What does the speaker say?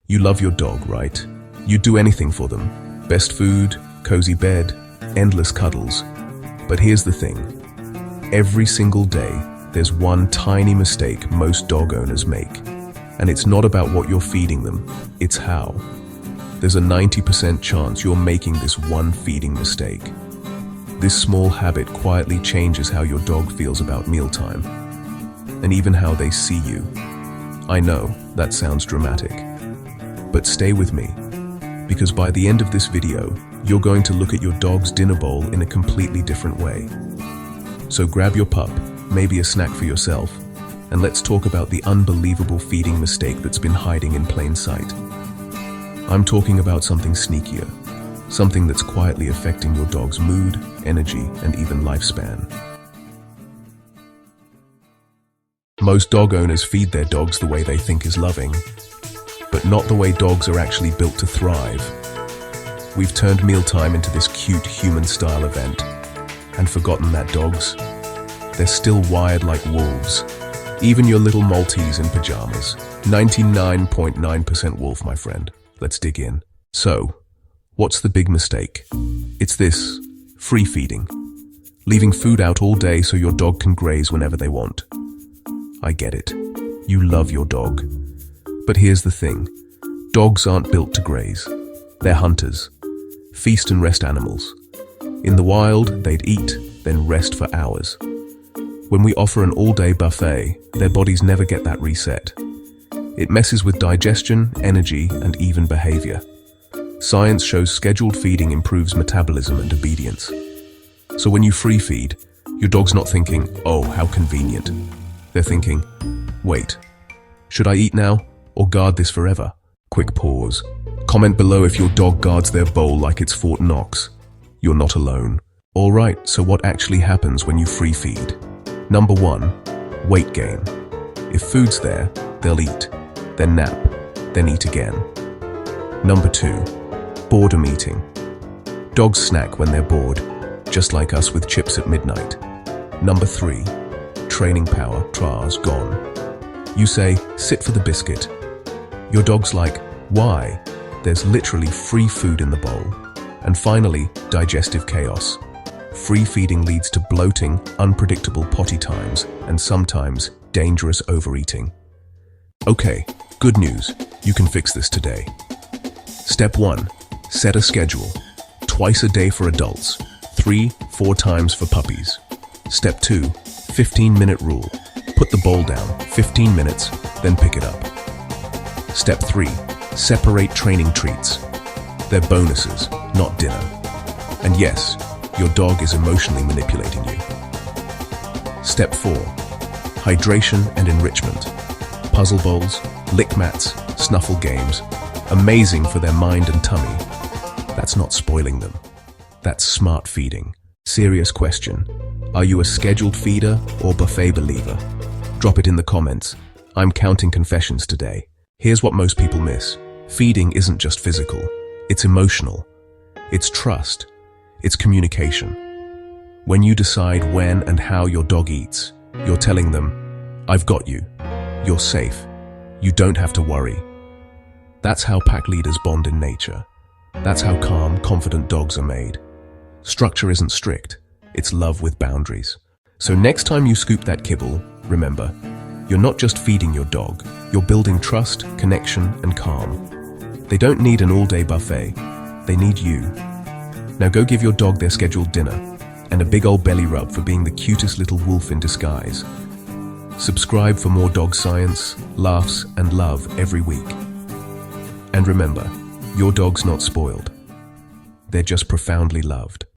You love your dog, right? You'd do anything for them. Best food, cozy bed, endless cuddles. But here's the thing. Every single day, there's one tiny mistake most dog owners make. And it's not about what you're feeding them, it's how. There's a 90% chance you're making this one feeding mistake. This small habit quietly changes how your dog feels about mealtime, and even how they see you. I know, that sounds dramatic. But stay with me, because by the end of this video, you're going to look at your dog's dinner bowl in a completely different way. So grab your pup, maybe a snack for yourself, and let's talk about the unbelievable feeding mistake that's been hiding in plain sight. I'm talking about something sneakier, something that's quietly affecting your dog's mood, energy, and even lifespan. Most dog owners feed their dogs the way they think is loving, but not the way dogs are actually built to thrive. We've turned mealtime into this cute human-style event, and forgotten that dogs, they're still wired like wolves. Even your little Maltese in pajamas. 99.9% wolf, my friend. Let's dig in. So, what's the big mistake? It's this: free feeding. Leaving food out all day so your dog can graze whenever they want. I get it. You love your dog. But here's the thing. Dogs aren't built to graze. They're hunters. Feast and rest animals. In the wild, they'd eat, then rest for hours. When we offer an all-day buffet, their bodies never get that reset. It messes with digestion, energy, and even behavior. Science shows scheduled feeding improves metabolism and obedience. So when you free feed, your dog's not thinking, "Oh, how convenient." They're thinking, "Wait, should I eat now or guard this forever?" Quick pause. Comment below if your dog guards their bowl like it's Fort Knox. You're not alone. Alright, so what actually happens when you free feed? Number 1, weight gain. If food's there, they'll eat, then nap, then eat again. Number 2, boredom eating. Dogs snack when they're bored, just like us with chips at midnight. Number 3, training power, TRA's gone. You say, "Sit for the biscuit." Your dog's like, "Why?" There's literally free food in the bowl. And finally, digestive chaos. Free feeding leads to bloating, unpredictable potty times, and sometimes dangerous overeating. Okay, good news. You can fix this today. Step 1. Set a schedule. Twice a day for adults. 3-4 times for puppies. Step 2. 15-minute rule. Put the bowl down, 15 minutes, then pick it up. Step 3. Separate training treats. They're bonuses, not dinner. And yes, your dog is emotionally manipulating you. Step 4. Hydration and enrichment. Puzzle bowls, lick mats, snuffle games. Amazing for their mind and tummy. That's not spoiling them. That's smart feeding. Serious question. Are you a scheduled feeder or buffet believer? Drop it in the comments. I'm counting confessions today. Here's what most people miss. Feeding isn't just physical. It's emotional. It's trust. It's communication. When you decide when and how your dog eats, you're telling them, "I've got you. You're safe. You don't have to worry." That's how pack leaders bond in nature. That's how calm, confident dogs are made. Structure isn't strict. It's love with boundaries. So next time you scoop that kibble, remember, you're not just feeding your dog. You're building trust, connection, and calm. They don't need an all-day buffet. They need you. Now go give your dog their scheduled dinner, and a big old belly rub for being the cutest little wolf in disguise. Subscribe for more dog science, laughs, and love every week. And remember, your dog's not spoiled. They're just profoundly loved.